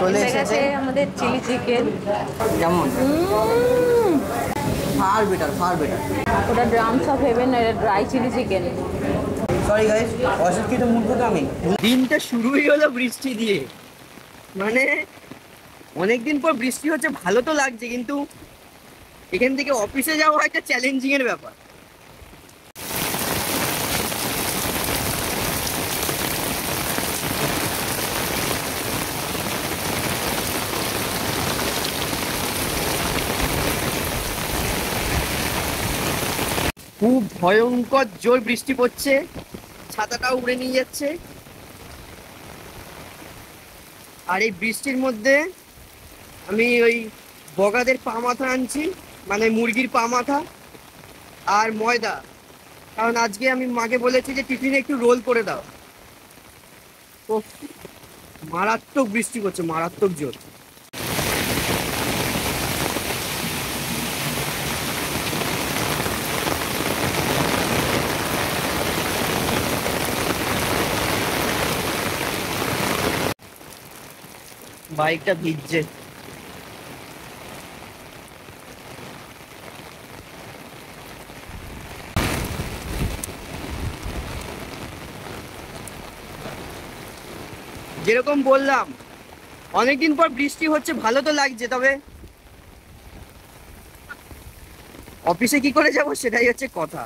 চলে এসেছে আমাদের চিলি চিকেন। কেমন? ফার বেটার ওটা ড্রামস অফ হেভেন, এটা dry chilli chicken. Sorry guys, অশিক্ষিত মূর্খ তো আমি। দিনটা শুরুই হলো বৃষ্টি দিয়ে, মানে অনেকদিন পর বৃষ্টি হচ্ছে, ভালো তো লাগছে, কিন্তু এখান থেকে অফিসে যাওয়া একটা চ্যালেঞ্জিং এর ব্যাপার। খুব ভয়ঙ্কর জোর বৃষ্টি পড়ছে, ছাতাটাও উড়ে নিয়ে যাচ্ছে। আর এই বৃষ্টির মধ্যে আমি ওই বগাদের পা মাথা আনছি, মানে মুরগির পা মাথা আর ময়দা, কারণ আজকে আমি মাকে বলেছি যে টিফিনে একটু রোল করে দাও। তো মারাত্মক বৃষ্টি পড়ছে, মারাত্মক জোর। বাইকটা ভিজছে। যেরকম বললাম, অনেকদিন পর বৃষ্টি হচ্ছে, ভালো তো লাগছে, তবে অফিসে কি করে যাব সেটাই হচ্ছে কথা।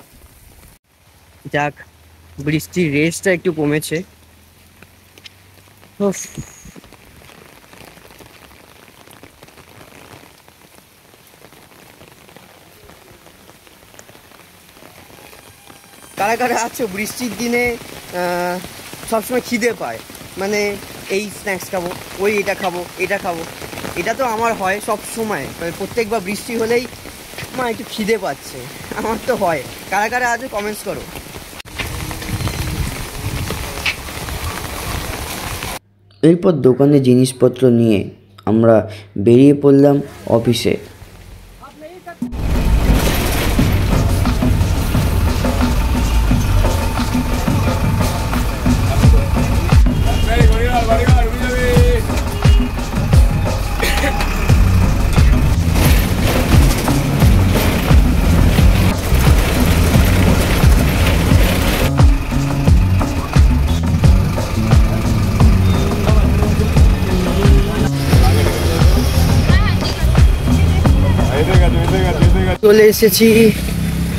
যাক, বৃষ্টির রেসটা একটু কমেছে। কারা কারা আছো বৃষ্টির দিনে সবসময় খিদে পায়, মানে এই স্ন্যাক্স খাবো, ওই এটা খাবো, এটা খাবো? এটা তো আমার হয় সব সময়, মানে প্রত্যেকবার বৃষ্টি হলেই মা একটু খিদে পাচ্ছে, আমার তো হয়। কারা কারা আছো কমেন্টস করো। এরপর দোকানে জিনিসপত্র নিয়ে আমরা বেরিয়ে পড়লাম অফিসে। চলে এসেছি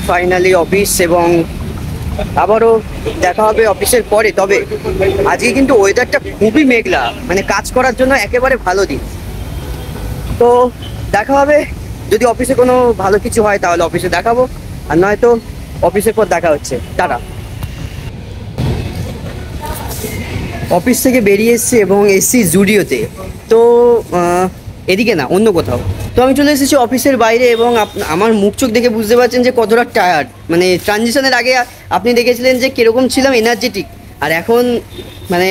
ফাইনালি অফিস, এবং আবারও দেখা হবে অফিসের পরে। তবে আজকে কিন্তু ওয়েদারটা খুবই মেঘলা, মানে কাজ করার জন্য একেবারে ভালো দিন। তো দেখা হবে, যদি অফিসে কোনো ভালো কিছু হয় তাহলে অফিসে দেখাবো, আর নয়তো অফিসের পর দেখা হচ্ছে। টাটা। অফিস থেকে বেরিয়ে এসেছি এবং এসছি জুডিওতে। তো এদিকে না, অন্য কোথাও। তো আমি চলে এসেছি অফিসের বাইরে, এবং আমার মুখ চোখ দেখে বুঝতে পারছেন যে কতটা টায়ার্ড। মানে ট্রানজিশনের আগে আপনি দেখেছিলেন যে কীরকম ছিলাম, এনার্জেটিক, আর এখন মানে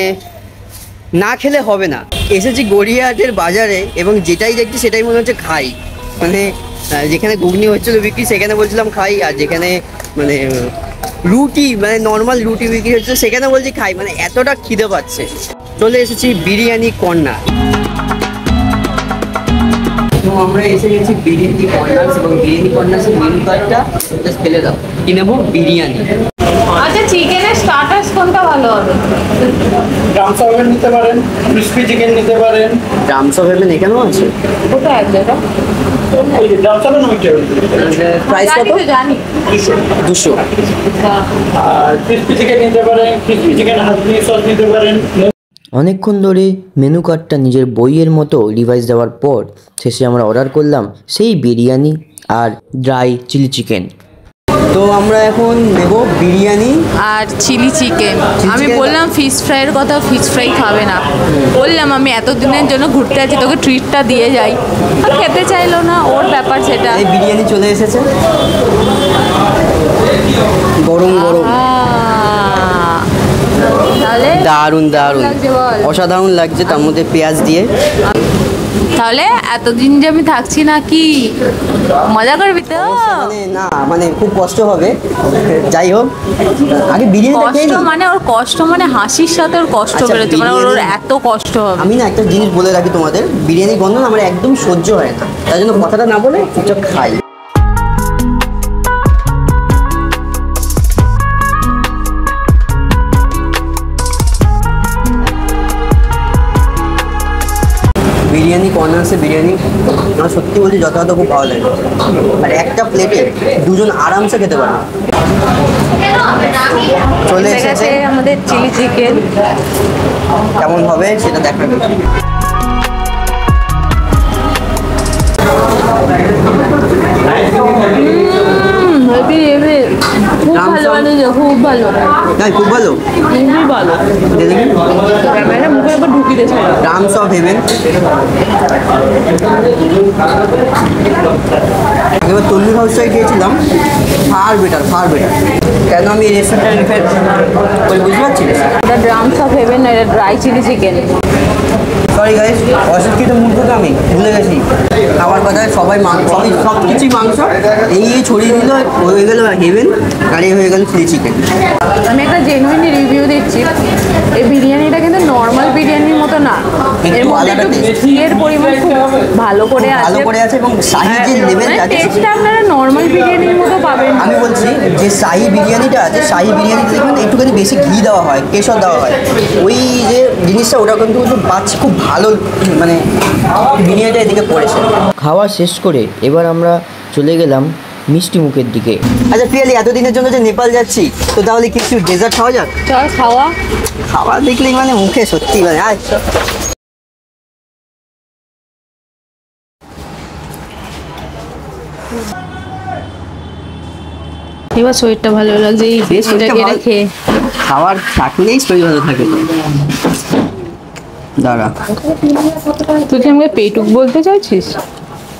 না খেলে হবে না। এসেছি গড়িয়াহাটের বাজারে, এবং যেটাই দেখছি সেটাই মনে হচ্ছে খাই। মানে যেখানে ঘুগনি হচ্ছিল বিক্রি সেখানে বলছিলাম খাই, আর যেখানে মানে রুটি, মানে নর্মাল রুটি বিক্রি হচ্ছে সেখানে বলছি খাই, মানে এতটা খিদে পাচ্ছে। চলে এসেছি বিরিয়ানি কর্নার। তো আমরা এসে গেছি বিরিয়ানি কর্নার্স, এবং বিরিয়ানি কর্নার্সের মেনু কার্ডটা জাস্ট ফেলে দাও, কি নেবো? বিরিয়ানি। আচ্ছা, চিকেনের স্টার্টার্স কোনটা ভালো হবে? ড্রামস অফ হেভেন নিতে পারেন, ক্রিসপি চিকেন নিতে পারেন। ড্রামস অফ হেভেন এখানেও আছে? কোথায় আছে এটা? ড্রামস অফ হেভেন প্রাইস কত? জানি 200। আর ক্রিসপি চিকেন নিতে পারেন, ক্রিসপি চিকেন হাসবি সস নিতে পারেন। অনেকক্ষণ ধরে মেনু কার্ডটা নিজের বইয়ের মতো রিভাইজ দেওয়ার পর শেষে আমরা অর্ডার করলাম সেই বিরিয়ানি আর ড্রাই চিলি চিকেন। তো আমরা এখন নেব বিরিয়ানি আর চিলি চিকেন। আমি বললাম ফিশ ফ্রাইয়ের কথা, ফিশ ফ্রাই খাবে না। বললাম আমি এতদিনের জন্য ঘুরতে আছি, তোকে ট্রিটটা দিয়ে যাই, আর খেতে চাইলো না, ওর ব্যাপার সেটা। এই বিরিয়ানি চলে এসেছে, গরম গরম, তাহলে দারুণ দারুণ, অসাধারণ লাগছে, তার মধ্যে পেঁয়াজ দিয়ে। তাহলে এতদিন যে আমি থাকছি না কি মজা করবি তো? মানে না মানে খুব কষ্ট হবে, যাই হোক আগে বিরিয়ানিটা খেয়ে কষ্ট নিই। মানে ওর কষ্ট মানে হাসির সাথে ওর কষ্ট আচ্ছা, বেরোচ্ছে, মানে ওর বিরিয়ানি- এত কষ্ট হবে। আমি না একটা জিনিস বলে রাখি তোমাদের, বিরিয়ানি গন্ধ না আমার একদম সহ্য হয় না, তাই জন্য কথাটা না বলে চুপচাপ খাই। বিরিয়ানি কর্নার্সে বিরিয়ানি আমার সত্যি বলছি যথাযথ খুব ভালো লাগে, আর একটা প্লেটে দুজন আরামসে খেতে পারে। চলে এসে এসেছে, গেছে আমাদের চিলি চিকেন। কেমন হবে সেটা দেখাবে। হেভি হেভি, খুব দাম ভালো সব- বানিয়েছে, খুব ভালো, তাই খুব ভালো, খুবই ভালো। দেখি ক্যামেরা মুখের উপর ঢুকিয়ে দিয়েছে। Terms of heaven. আগেবার তল্লি হাউসটাই খেয়েছিলাম, ফার বেটার ফার বেটার। কেন আমি এই রেস্টুরেন্টটা রিফার করি বুঝতে পারছি? এটা ড্রামস অফ হেভেন, এটা dry chilli chicken. Sorry guys, অশিক্ষিত মূর্খ তো আমি ভুলে গেছি খাবার কথা। সবাই সবই সব কিছুই মাংস, এই ছড়িয়ে দিল, হয়ে গেল হেভেন, আর এই হয়ে গেল চিলি চিকেন। আমি একটা জেনুইন রিভিউ দিচ্ছি, এই বিরিয়ানিটা কিন্তু নর্মাল বিরিয়ানির মতো না, এর একটু মধ্যে আলাদা একটু taste। ঘিয়ের পরিমাণ খুব ভালো করে ভালো আছে। করে আছে এবং শাহি যে লেভেলটা আছে, টেস্টটা আপনারা নর্মাল বিরিয়ানির মতো পাবেন না। আমি বলছি যে শাহি বিরিয়ানিটা আছে, শাহি বিরিয়ানিতে দেখবেন একটুখানি বেশি ঘি দেওয়া হয়, কেশর দেওয়া হয়, ওই যে জিনিসটা ওটা কিন্তু পাচ্ছি খুব ভালো, মানে বিরিয়ানিটা এদিকে পড়েছে। খাওয়া শেষ করে এবার আমরা চলে গেলাম মিষ্টি মুখের দিকে। আচ্ছা পিয়ালি, এতদিনের জন্য যে নেপাল যাচ্ছি, তো তাহলে কিছু ডেজার্ট খাওয়া যাক? চল খাওয়া। খাওয়া দেখলেই মানে মুখে সত্যি মানে আয়। এবার শরীরটা ভালো লাগছে এই বেশ, শরীরটা এটাকে ভালো- খেয়ে। খাবার থাকলেই শরীর ভালো থাকে। দাঁড়া, তুই কি আমাকে পেটুক বলতে চাইছিস?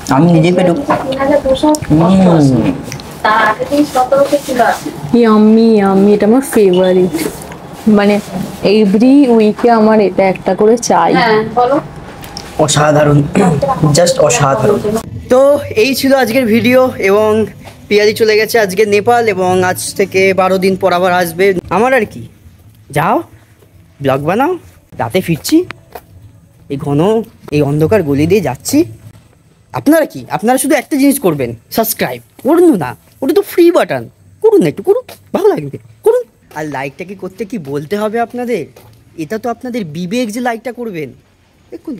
আমি নিজেই পেটুক। ইয়াম্মি ইয়াম্মি, এটা আমার ফেভারিট, মানে এভরি উইকে আমার এটা একটা করে চাই। অসাধারণ, জাস্ট অসাধারণ। তো এই ছিল আজকের ভিডিও, এবং পিয়ালি চলে গেছে আজকে নেপাল, এবং আজ থেকে 12 দিন পর আবার আসবে। আমার আর কি, যাও ব্লগ বানাও, রাতে ফিরছি, এই ঘন এই অন্ধকার গলি দিয়ে যাচ্ছি। আপনারা কি, আপনারা শুধু একটা জিনিস করবেন, সাবস্ক্রাইব করুন না, ওটা তো ফ্রি বাটন, করুন না, একটু করুন, ভালো লাগবে করুন। আর লাইকটা কি করতে কি বলতে হবে আপনাদের? এটা তো আপনাদের বিবেক যে লাইকটা করবেন এক্ষুনি।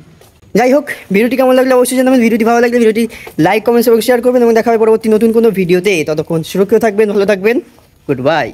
যাই হোক, ভিডিওটি কেমন লাগলে অবশ্যই জানাবেন। ভিডিওটি ভালো লাগলে ভিডিওটি লাইক, কমেন্টস এবং শেয়ার করবেন, এবং দেখা হবে পরবর্তী নতুন কোনো ভিডিওতে। ততক্ষণ সুরক্ষিত থাকবেন, ভালো থাকবেন, গুড বাই।